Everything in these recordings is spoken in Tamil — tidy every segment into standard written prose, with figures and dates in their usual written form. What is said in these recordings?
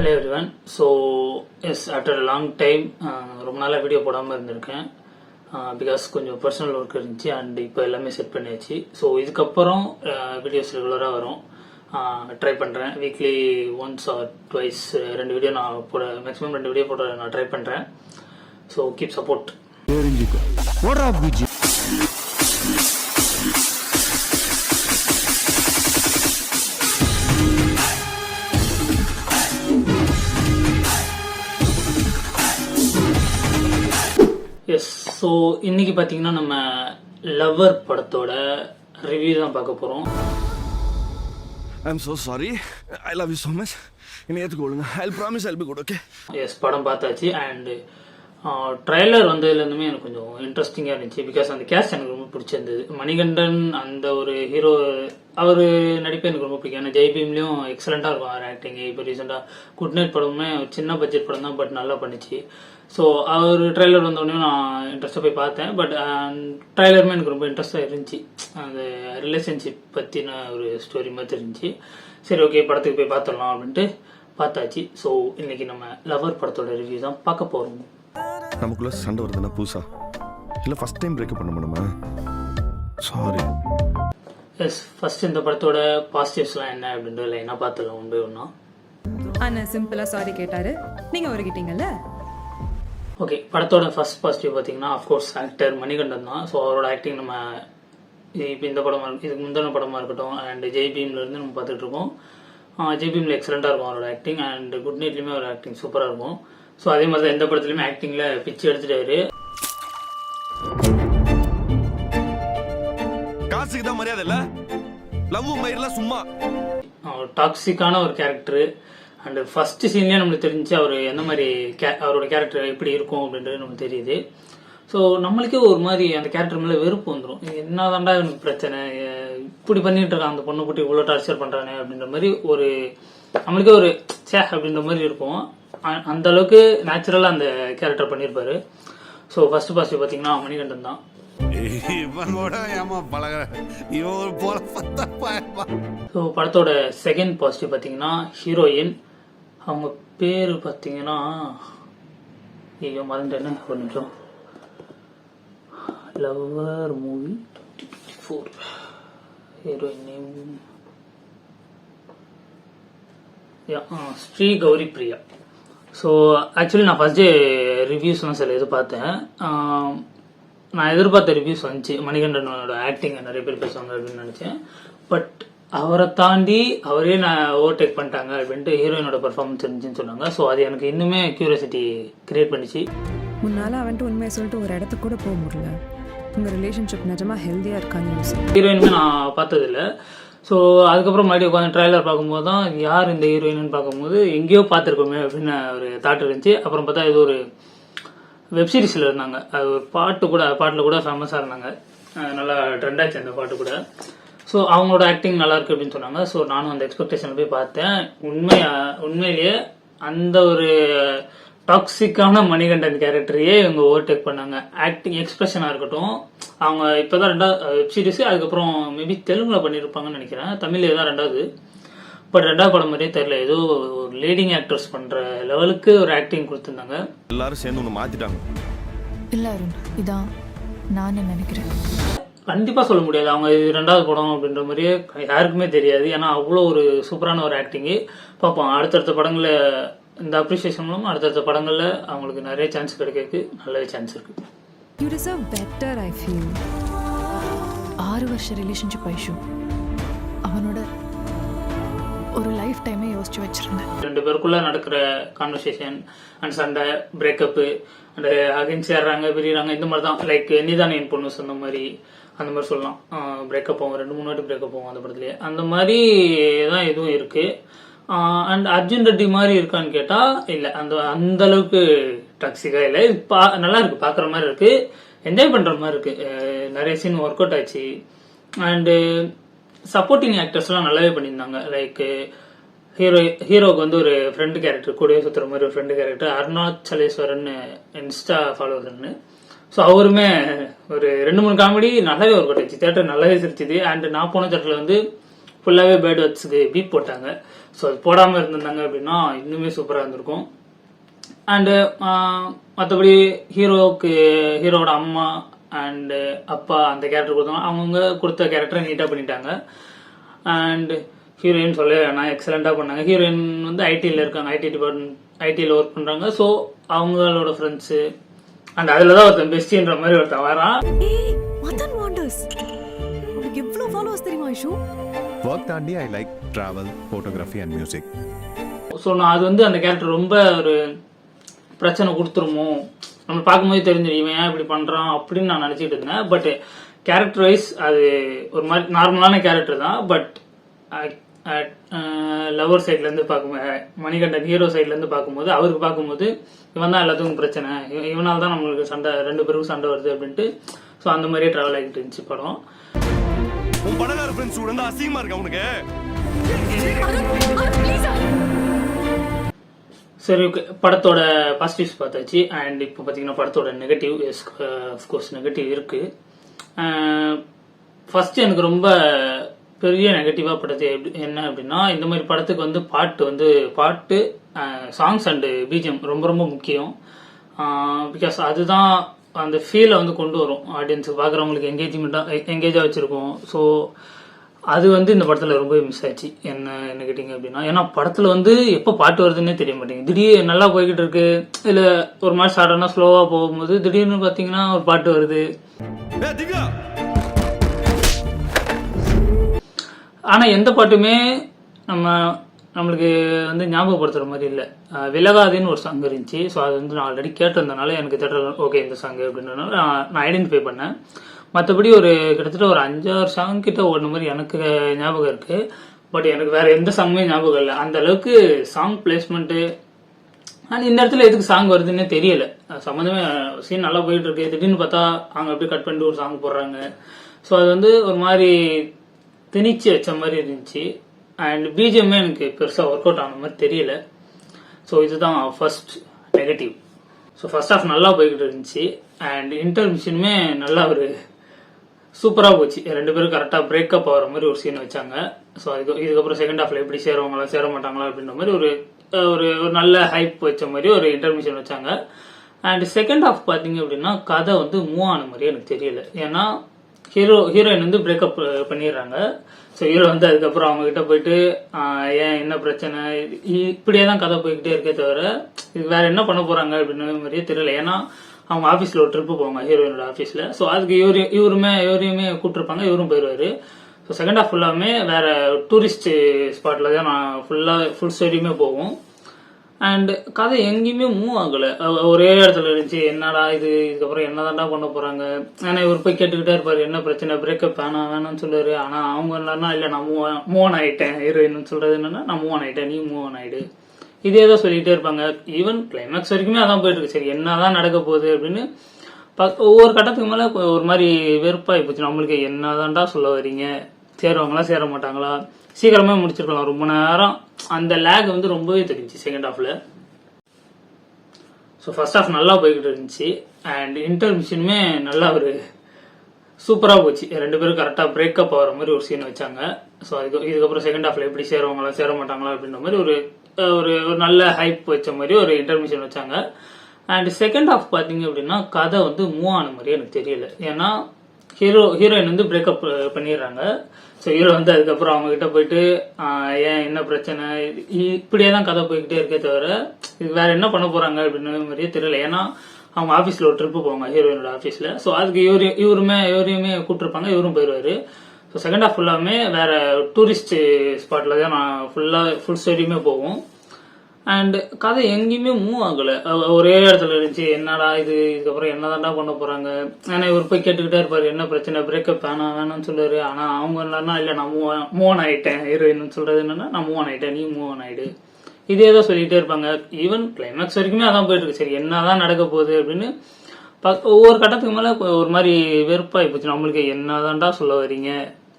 Hello everyone. So S after long time ரொம்ப நாளாக வீடியோ போடாமல் இருந்திருக்கேன். பிகாஸ் கொஞ்சம் பர்சனல் ஒர்க் இருந்துச்சு அண்ட் இப்போ எல்லாமே செட் பண்ணியாச்சு. ஸோ இதுக்கப்புறம் வீடியோஸ் ரெகுலராக வரும். ட்ரை பண்ணுறேன். Weekly once or twice 2 video நான் போட, மேக்ஸிமம் 2 வீடியோ போட நான் ட்ரை பண்ணுறேன். So keep support. Yes. So இன்னைக்கு பார்த்தீங்கன்னா நம்ம லவ்வர் படத்தோட ரிவ்யூ தான் பார்க்க போகிறோம். I'm so sorry. I love you so much. என்னை ஏற்றுக்கொள்ளுங்க. I'll promise I'll be good, okay? Yes, படம் பார்த்தாச்சு. அண்ட் ட்ரைலர் வந்ததுலேருந்துமே எனக்கு கொஞ்சம் இன்ட்ரெஸ்டிங்காக இருந்துச்சு. பிகாஸ் அந்த கேஸ்ட் எனக்கு ரொம்ப பிடிச்சிருந்தது. மணிகண்டன் அந்த ஒரு ஹீரோ, அவர் நடிப்பு எனக்கு ரொம்ப பிடிக்கும். ஏன்னா ஜெய்பீம்லேயும் எக்ஸலண்ட்டாக இருக்கும் அவர் ஆக்டிங். இப்போ ரீசெண்டாக குட் நைட் படமுமே சின்ன பட்ஜெட் படம் தான், பட் நல்லா பண்ணிச்சு. ஸோ அவர் ட்ரைலர் வந்தோடனே நான் இன்ட்ரெஸ்ட்டாக போய் பார்த்தேன். பட் ட்ரைலருமே எனக்கு ரொம்ப இன்ட்ரெஸ்டாக இருந்துச்சு. அந்த ரிலேஷன்ஷிப் பற்றின ஒரு ஸ்டோரி மாதிரி இருந்துச்சு. சரி, ஓகே, படத்துக்கு போய் பார்த்துடலாம் அப்படின்ட்டு பார்த்தாச்சு. ஸோ இன்னைக்கு நம்ம லவர் படத்தோட ரிவ்யூ தான் பார்க்க போகிறோம். நமக்குள்ள சண்டை வருதுன்னா பூசா இல்லை ஃபர்ஸ்ட் டைம் பிரேக்கப் பண்ண முடியுமா? சாரி. எஸ், ஃபர்ஸ்ட் இந்த படத்தோட பாசிட்டிவ்ஸ்லாம் என்ன அப்படின்ற லைனாக பார்த்துடலாம் ஒன்று ஒன்றா. அண்ணா சிம்பிளாக சாரி கேட்டாரு, நீங்கள் ஒருக்கிட்டீங்கல்ல. ஓகே, படத்தோட ஃபர்ஸ்ட் பாசிட்டிவ் பார்த்தீங்கன்னா அஃப்கோர்ஸ் ஆக்டர் மணிகண்டன் தான். ஸோ அவரோட ஆக்டிங் நம்ம இப்போ இந்த படமாக இதுக்கு முந்தின படமாக இருக்கட்டும் அண்ட் ஜெய்பீம்லேருந்து நம்ம பார்த்துட்டு இருக்கோம். ஜெய்பீமில் எக்ஸலண்ட்டாக இருக்கும் அவரோட ஆக்டிங். அண்ட் குட் நைட்லேயுமே அவர் ஆக்டிங் சூப்பராக இருக்கும். ஸோ அதே மாதிரி தான் எந்த படத்துலையுமே ஆக்டிங்கில் பிச்சு எடுத்துட்டாரு. காசுக்கு தான் மரியாதை இல்லை, லவ் மயிரெல்லாம் சும்மா. டாக்ஸிக்கான ஒரு கேரக்டர். அண்ட் ஃபர்ஸ்ட் சீன்லேயே நம்மளுக்கு தெரிஞ்சு அவர் எந்த மாதிரி அவரோட கேரக்டர் எப்படி இருக்கும் அப்படின்றது நமக்கு தெரியுது. ஸோ நம்மளுக்கே ஒரு மாதிரி அந்த கேரக்டர் மேலே வெறுப்பு வந்துடும். என்ன தாண்டா எனக்கு பிரச்சனை, இப்படி பண்ணிட்டு இருக்கான் அந்த பொண்ணு குட்டி இவ்வளோ டார்ச்சர் பண்ணுறானே அப்படின்ற மாதிரி ஒரு நம்மளுக்கே ஒரு சே அப்படின்ற மாதிரி இருக்கும். அந்த அளவுக்கு நேச்சுரலாக அந்த கேரக்டர் பண்ணியிருப்பாரு. ஸோ ஃபர்ஸ்ட் பாசிட்டிவ் பார்த்தீங்கன்னா மணிகண்டன் தான். ஸோ படத்தோட செகண்ட் பாசிட்டிவ் பார்த்தீங்கன்னா ஹீரோயின். அவங்க பேர் பார்த்தீங்கன்னா ஐயோ மறந்துட்டேன்னு, ஒரு நிமிஷம். Lover movie 2024 heroine name Sri Gouri Priya. So actually நான் ஃபர்ஸ்ட் டே ரிவ்யூஸ்லாம் சில இது பார்த்தேன். நான் எதிர்பார்த்த ரிவ்யூஸ் வந்துச்சு. மணிகண்டனோட ஆக்டிங் நிறைய பேர் பேசுவாங்க அப்படின்னு நினச்சேன். பட் அவரை தாண்டி அவரே நான் ஓவர்டேக் பண்ணிட்டாங்க அப்படின்ட்டு ஹீரோயினோட பெர்ஃபார்மன்ஸ் இருந்துச்சுன்னு சொன்னாங்க. ஸோ அது எனக்கு இன்னுமே கியூரியாசிட்டி கிரியேட் பண்ணிச்சு. முன்னால் அவன்ட்டு உண்மையை சொல்லிட்டு ஒரு இடத்துக்கு கூட போக முடியல. உங்கள் ரிலேஷன்ஷிப் நிஜமாக ஹெல்த்தியாக இருக்கான்னு ஹீரோயினுமே நான் பார்த்ததில்லை. ஸோ அதுக்கப்புறம் மறுபடியும் உட்காந்து ட்ரைலர் பார்க்கும்போது தான் யார் இந்த ஹீரோயின்னு பார்க்கும்போது எங்கேயோ பார்த்துருக்கோமே அப்படின்னு ஒரு தாட் இருந்துச்சு. அப்புறம் பார்த்தா இது ஒரு வெப்சீரிஸில் இருந்தாங்க. அது ஒரு பாட்டில் கூட ஃபேமஸாக இருந்தாங்க. நல்லா ட்ரெண்ட் ஆச்சு அந்த பாட்டு கூட. ஸோ அவங்களோட ஆக்டிங் நல்லா இருக்கு அப்படின்னு சொன்னாங்க. ஸோ நானும் அந்த எக்ஸ்பெக்டேஷன் போய் பார்த்தேன். உண்மையிலேயே அந்த ஒரு டாக்ஸிக்கான மணிகண்டன் கேரக்டரையே இவங்க ஓவர்டேக் பண்ணாங்க. ஆக்டிங் எக்ஸ்பிரஷனாக இருக்கட்டும். அவங்க இப்போதான் 2வது வெப்சீரிஸ், அதுக்கப்புறம் மேபி தெலுங்குல பண்ணியிருப்பாங்கன்னு நினைக்கிறேன். தமிழ்ல தான் 2வது. பட் 2வது படம் மாதிரியே தெரியல, ஏதோ ஒரு லீடிங் ஆக்டர்ஸ் பண்ற லெவலுக்கு ஒரு ஆக்டிங் கொடுத்துருந்தாங்க. எல்லாரும் சேர்ந்து ஒன்று மாத்திட்டாங்க. இல்ல அருண், இதான் நான் நினைக்கிறேன். கண்டிப்பா சொல்ல முடியாது அவங்க இது 2வது படம் அப்படின்ற மாதிரியே யாருக்குமே தெரியாது. ஏன்னா அவ்வளோ ஒரு சூப்பரான ஒரு ஆக்டிங்கு. பார்ப்போம் அடுத்தடுத்த படங்களை இந்த அப்ரிசியேஷன் மூலம் அடுத்தடுத்த படங்கள்ல அவங்களுக்கு நிறைய சான்ஸ் கிடைக்கிறதுக்கு நல்ல சான்ஸ் இருக்கு. You deserve better I feel. 6 வருஷ ரிலேஷன்ஷிப் ஐஷு அவனோட ஒரு லைஃப் டைமே யோசிச்சு வச்சிருந்தேன். 2 பேருக்குள்ள நடக்கிற கான்வர்சேஷன் அண்ட் சண்டை, பிரேக்கப்பு அண்ட் அகைன் சேர்றாங்க, பிரிகிறாங்க, இந்த மாதிரி தான். லைக் நீதான் என் பொண்ணு சொன்ன மாதிரி அந்த மாதிரி சொல்லலாம். பிரேக்கப் ஆகும், 2-3 வாட்டி பிரேக்கப் ஆகும் அந்த படத்துலேயே. அந்த மாதிரி தான் எதுவும் இருக்கு. அண்ட் அர்ஜுன் ரெட்டி மாதிரி இருக்கான்னு கேட்டா இல்லை, அந்த அளவுக்கு டாக்ஸிக்கா இல்லை. நல்லா இருக்கு, பார்க்குற மாதிரி இருக்கு, என்ஜாய் பண்ற மாதிரி இருக்கு. நிறைய சீன் ஒர்க் அவுட் ஆச்சு. அண்டு சப்போர்ட்டிங் ஆக்டர்ஸ்லாம் நல்லாவே பண்ணியிருந்தாங்க. லைக் ஹீரோக்கு வந்து ஒரு ஃப்ரெண்டு கேரக்டர், கூடவே சுற்றுற மாதிரி ஒரு ஃப்ரெண்டு கேரக்டர் அருணாச்சலேஸ்வரன் இன்ஸ்டா ஃபாலோவர்னு. ஸோ அவருமே ஒரு 2-3 காமெடி நல்லாவே ஒர்க் அவுட் ஆச்சு. தேட்டர் நல்லாவே சிரிச்சுது. அண்ட் நான் போன தேட்டரில் வந்து ஃபுல்லாகவே பேர்ட் வாட்ஸுக்கு பீப் போட்டாங்க. ஸோ அது போடாமல் இருந்திருந்தாங்க அப்படின்னா இன்னுமே சூப்பராக இருந்திருக்கும். அண்டு மற்றபடி ஹீரோவோட அம்மா அண்டு அப்பா அந்த கேரக்டர் கொடுத்தாங்க, அவங்க கொடுத்த கேரக்டரை நீட்டாக பண்ணிட்டாங்க. அண்டு ஹீரோயின் சொல்ல வேணாம், எக்ஸலண்ட்டாக பண்ணாங்க. ஹீரோயின் வந்து ஐடியில் இருக்காங்க, ஐடியில் ஒர்க் பண்ணுறாங்க. ஸோ அவங்களோட ஃப்ரெண்ட்ஸு அண்ட் அதில் தான் ஒருத்தன் பெஸ்டின்ற மாதிரி ஒருத்தன் வரான். மதன் வாண்டர்ஸ் உங்களுக்கு எவ்வளவு ஃபாலோவர்ஸ் தெரியுமா ஐஷு? ஒர்க் தாண்டி I like travel, photography and music. So நான் அது வந்து அந்த கேரக்டர் ரொம்ப ஒரு பிரச்சனை கொடுத்துருமோ, நம்ம பார்க்கும்போது தெரிஞ்சிடும் இவன் ஏன் இப்படி பண்ணுறான் அப்படின்னு நான் நினச்சிட்டு இருந்தேன். பட் கேரக்டர் வைஸ் அது ஒரு மாதிரி நார்மலான கேரக்டர் தான். பட் லவர் சைட்லேருந்து பார்க்கும்போது, மணிகண்டன் ஹீரோ சைட்லேருந்து பார்க்கும்போது, அவருக்கு பார்க்கும்போது இவன் தான் எல்லாத்துக்கும் பிரச்சனை, இவனால் தான் நம்மளுக்கு சண்டை, 2 பேருக்கும் சண்டை வருது அப்படின்ட்டு. ஸோ அந்த மாதிரியே ட்ராவல் ஆகிட்டு இருந்துச்சு படம். உன் படகார ஃப்ரெண்ட்ஸ் கூட அசிங்கமா இருக்கு அவனுக்கு. சரி, ஓகே. படத்தோட பாசிட்டிவ்ஸ் பார்த்தாச்சு. அண்ட் இப்போ பார்த்தீங்கன்னா படத்தோட நெகட்டிவ், அஃப்கோர்ஸ் நெகட்டிவ் இருக்குது. ஃபர்ஸ்ட் எனக்கு ரொம்ப பெரிய நெகட்டிவாக படத்து என்ன அப்படின்னா, இந்த மாதிரி படத்துக்கு வந்து பாட்டு சாங்ஸ் அண்டு பிஜிஎம் ரொம்ப ரொம்ப முக்கியம். பிகாஸ் அதுதான் அந்த ஃபீலை வந்து கொண்டு வரும் ஆடியன்ஸுக்கு, பார்க்குறவங்களுக்கு எங்கேஜாக வச்சுருக்கோம். ஸோ அது வந்து இந்த படத்தில் ரொம்ப மிஸ் ஆச்சு. என்ன கேட்டிங்க அப்படின்னா, ஏன்னா படத்தில் வந்து எப்போ பாட்டு வருதுன்னே தெரிய மாட்டேங்குது. திடீர்னு நல்லா போய்கிட்டு இருக்கு, இல்லை ஒரு மாதிரி சடனாக ஸ்லோவாக போகும்போது திடீர்னு பார்த்தீங்கன்னா ஒரு பாட்டு வருது. ஆனால் எந்த பாட்டுமே நம்மளுக்கு வந்து ஞாபகப்படுத்துகிற மாதிரி இல்லை. விலகாதுன்னு ஒரு சாங் இருந்துச்சு. ஸோ அது வந்து நான் ஆல்ரெடி கேட்டிருந்தனால எனக்கு தேட்டரில் ஓகே இந்த சாங் அப்படின்றனால நான் ஐடென்டிஃபை பண்ணேன். மற்றபடி கிட்டத்தட்ட ஒரு 5-6 சாங் கிட்ட ஓடுன மாதிரி எனக்கு ஞாபகம் இருக்கு. பட் எனக்கு வேற எந்த சாங்குமே ஞாபகம் இல்லை. அந்த அளவுக்கு சாங் பிளேஸ்மெண்ட்டு அண்ட் இந்த இடத்துல எதுக்கு சாங் வருதுன்னே தெரியல. சம்மந்தமே சீன் நல்லா போயிட்டு இருக்கு, திடீர்னு பார்த்தா அவங்க அப்படியே கட் பண்ணிட்டு ஒரு சாங் போடுறாங்க. ஸோ அது வந்து ஒரு மாதிரி திணிச்சு வச்ச மாதிரி இருந்துச்சு. அண்ட் பிஜிஎம்மே எனக்கு பெருசாக ஒர்க் அவுட் ஆன மாதிரி தெரியல. ஸோ இதுதான் first negative. So first half நல்லா போய்கிட்டு இருந்துச்சு. அண்ட் இன்டர்மிஷனுமே நல்லா ஒரு சூப்பராக போச்சு. 2 பேரும் கரெக்டாக பிரேக்கப் ஆகிற மாதிரி ஒரு சீன் வச்சாங்க. ஸோ இதுக்கப்புறம் செகண்ட் ஹாஃப்ல எப்படி சேருவாங்களா சேர மாட்டாங்களா அப்படின்ற மாதிரி ஒரு நல்ல ஹைப் வச்ச மாதிரி ஒரு இன்டர்மிஷன் வச்சாங்க. அண்ட் செகண்ட் ஹாஃப் பார்த்தீங்க அப்படின்னா கதை வந்து மூவ் ஆன மாதிரி எனக்கு தெரியல. ஏன்னா ஹீரோயின் வந்து பிரேக்கப் பண்ணிடுறாங்க. ஸோ ஹீரோ வந்து அதுக்கப்புறம் அவங்க கிட்ட போயிட்டு ஏன் என்ன பிரச்சனை, இப்படியே தான் கதை போய்கிட்டே இருக்கே தவிர இது வேற என்ன பண்ண போறாங்க அப்படின்ற மாதிரியே தெரியல. ஏன்னா அவங்க ஆஃபீஸில் ஒரு ட்ரிப்பு போவாங்க ஹீரோயினோட ஆஃபீஸில். ஸோ அதுக்கு இவரையுமே கூப்பிட்டுருப்பாங்க, இவரும் போயிடுவாரு. ஸோ செகண்ட் ஹாஃப் ஃபுல்லாமே வேற டூரிஸ்ட் ஸ்பாட்டில் தான் ஃபுல் ஸ்டோரியுமே போகும். அண்ட் கதை எங்கேயுமே மூவ் ஆகலை, ஒரே இடத்துல இருந்துச்சு. என்னடா இதுக்கப்புறம் என்னதான்டா பண்ண போறாங்க. ஏன்னா இவர் போய் கேட்டுக்கிட்டே இருப்பாரு என்ன பிரச்சனை, பிரேக்கப் வேணாம்னு சொல்லுவாரு. ஆனால் அவங்க என்னன்னா இல்லை நான் மூவ் ஆன் ஆயிட்டேன், ஹீரோயின் சொல்றது என்னன்னா நான் மூவ் ஆன் ஆயிட்டேன், நீ மூவ் ஆன் ஆயிடு, இதே தான் சொல்லிட்டே இருப்பாங்க. ஈவன் கிளைமேக்ஸ் வரைக்குமே அதான் போயிட்டு இருக்கு. சரி என்னதான் நடக்க போகுது அப்படின்னு ஒவ்வொரு கட்டத்துக்கு மேலே ஒரு மாதிரி வெறுப்பாகி போச்சு. நம்மளுக்கு என்னதான்டா சொல்ல வரீங்க, சேருவாங்களா சேர மாட்டாங்களா, சீக்கிரமே முடிச்சிருக்கலாம் ரொம்ப நேரம். அந்த லேக் வந்து ரொம்பவே தெரிஞ்சு செகண்ட் ஹாஃப்ல. ஸோ ஃபர்ஸ்ட் ஹாஃப் நல்லா போய்கிட்டு இருந்துச்சு. அண்ட் இன்டர்மிஷனுமே நல்லா ஒரு சூப்பராக போச்சு. 2 பேரும் கரெக்டாக பிரேக்கப் ஆகிற மாதிரி ஒரு சீன் வச்சாங்க. ஸோ இதுக்கப்புறம் செகண்ட் ஹாஃப்ல எப்படி சேருவாங்களா சேர மாட்டாங்களா அப்படின்ற மாதிரி ஒரு நல்ல ஹைப் வச்ச மாதிரி ஒரு இன்டர்மிஷன் வச்சாங்க. அண்ட் செகண்ட் ஹாஃப் பார்த்தீங்க அப்படின்னா கதை வந்து மூவ் ஆன மாதிரி எனக்கு தெரியல. ஏன்னா ஹீரோயின் வந்து பிரேக்கப் பண்ணிடுறாங்க. ஸோ ஹீரோ வந்து அதுக்கப்புறம் அவங்க கிட்ட போயிட்டு ஏன் என்ன பிரச்சனை, இப்படியே தான் கதை போய்கிட்டே இருக்கே தவிர இது வேற என்ன பண்ண போறாங்க அப்படின்ற மாதிரியே தெரியல. ஏன்னா அவங்க ஆஃபீஸில் ஒரு ட்ரிப்பு போவாங்க ஹீரோயினோட ஆஃபீஸில். ஸோ அதுக்கு இவரையுமே கூப்பிட்டுருப்பாங்க, இவரும் போயிடுவாரு. ஸோ செகண்ட் ஹாஃப் ஃபுல்லாமே வேற டூரிஸ்ட் ஸ்பாட்டில் தான் ஃபுல் ஸ்டோரியுமே போகும். அண்ட் கதை எங்கேயுமே மூவ் ஆகலை, ஒரே இடத்துல இருந்துச்சு. என்னடா இதுக்கப்புறம் என்னதான்டா பண்ண போறாங்க. ஏன்னா இவர் போய் கேட்டுக்கிட்டே இருப்பாரு என்ன பிரச்சனை, பிரேக்கப் வேணாம்னு சொல்லுவாரு. ஆனால் அவங்க என்னன்னா இல்லை நான் மூவ் ஆன் ஆயிட்டேன், ஹீரோயின் சொல்றது என்னன்னா நான் மூவ் ஆன் ஆயிட்டேன், நீ மூவ் ஆன் ஆயிடு, இதே தான் சொல்லிட்டே இருப்பாங்க. ஈவன் கிளைமேக்ஸ் வரைக்குமே அதான் போயிட்டு இருக்கு. சரி என்னதான் நடக்க போகுது அப்படின்னு ஒவ்வொரு கட்டத்துக்கு மேலே ஒரு மாதிரி வெறுப்பாகி போச்சு. நம்மளுக்கு என்னதான்டா சொல்ல வரீங்க,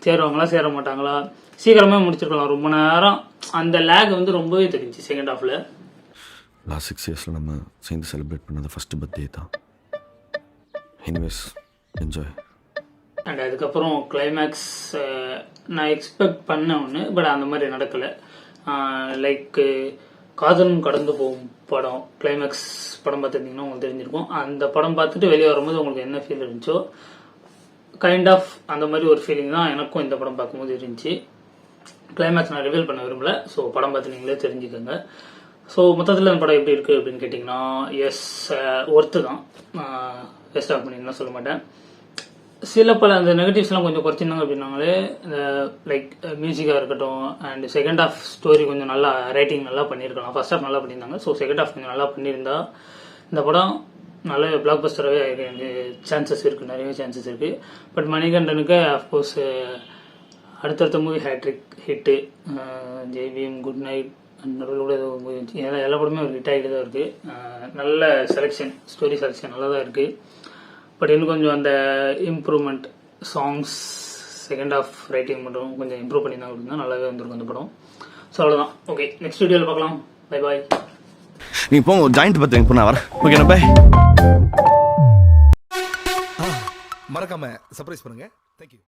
சேருவாங்களா சேர மாட்டாங்களா, சீக்கிரமே முடிச்சிருக்கலாம் ரொம்ப நேரம். அந்த லேக் வந்து ரொம்பவே தெரிஞ்சு செகண்ட் ஹாஃப்ல. லாஸ்ட் 6 இயர்ஸில் நம்ம சேர்ந்து செலிப்ரேட் பண்ணது ஃபர்ஸ்ட் பர்த்டே தான். Anyways enjoy. அண்ட் அதுக்கப்புறம் கிளைமேக்ஸ் நான் எக்ஸ்பெக்ட் பண்ண ஒன்று, பட் அந்த மாதிரி நடக்கலை. லைக் காதலும் கடந்து போகும் படம் கிளைமேக்ஸ் படம் பார்த்துருந்தீங்கன்னா உங்களுக்கு தெரிஞ்சிருக்கும். அந்த படம் பார்த்துட்டு வெளியே வரும்போது உங்களுக்கு என்ன ஃபீல் இருந்துச்சோ கைண்ட் ஆஃப் அந்த மாதிரி ஒரு ஃபீலிங் தான் எனக்கும் இந்த படம் பார்க்கும்போது இருந்துச்சு. கிளைமேக்ஸ் நான் ரிவீல் பண்ண விரும்பல, ஸோ படம் பார்த்து நீங்களே தெரிஞ்சுக்கோங்க. ஸோ மொத்தத்தில் அந்த படம் எப்படி இருக்குது அப்படின்னு கேட்டிங்கன்னா எஸ் ஒர்த்து தான், வேஸ்ட் ஆஃப் பண்ணிங்கன்னா சொல்ல மாட்டேன். சில பல அந்த நெகட்டிவ்ஸ்லாம் கொஞ்சம் குறைச்சிருந்தாங்க அப்படின்னாங்களே, லைக் மியூசிக்காக இருக்கட்டும் அண்ட் செகண்ட் ஆஃப் ஸ்டோரி கொஞ்சம் நல்லா ரைட்டிங் நல்லா பண்ணியிருக்கலாம். ஃபர்ஸ்ட் ஆஃப் நல்லா பண்ணியிருந்தாங்க, ஸோ செகண்ட் ஆஃப் கொஞ்சம் நல்லா பண்ணியிருந்தா இந்த படம் நல்ல பிளாக் பஸ்டராகவே எனக்கு சான்சஸ் இருக்குது, நிறைய சான்சஸ் இருக்குது. பட் மணிகண்டனுக்கு அஃப்கோர்ஸ் அடுத்தடுத்த movie hat-trick hit, Jai Bhim, good night and கூட ஏதோ மூவி இருந்துச்சு, எல்லா படமே ஒரு ஹிட் ஆகிட்டு தான் இருக்குது. நல்ல செலெக்ஷன், ஸ்டோரி செலெக்ஷன் நல்லா தான் இருக்குது. பட் இன்னும் கொஞ்சம் அந்த improvement songs second half writing மட்டும் கொஞ்சம் இம்ப்ரூவ் பண்ணியிருந்தாங்க அப்படின்னா நல்லாவே வந்திருக்கும் அந்த படம். ஸோ அவ்வளோதான். ஓகே, நெக்ஸ்ட் வீடியோவில் பார்க்கலாம். Bye bye. நீ போங்க, ஜாயிண்ட் பார்த்து இப்போ நான் வரேன். Okay bye. மறக்காம சர்ப்ரைஸ் பண்ணுங்க. தேங்க்யூ.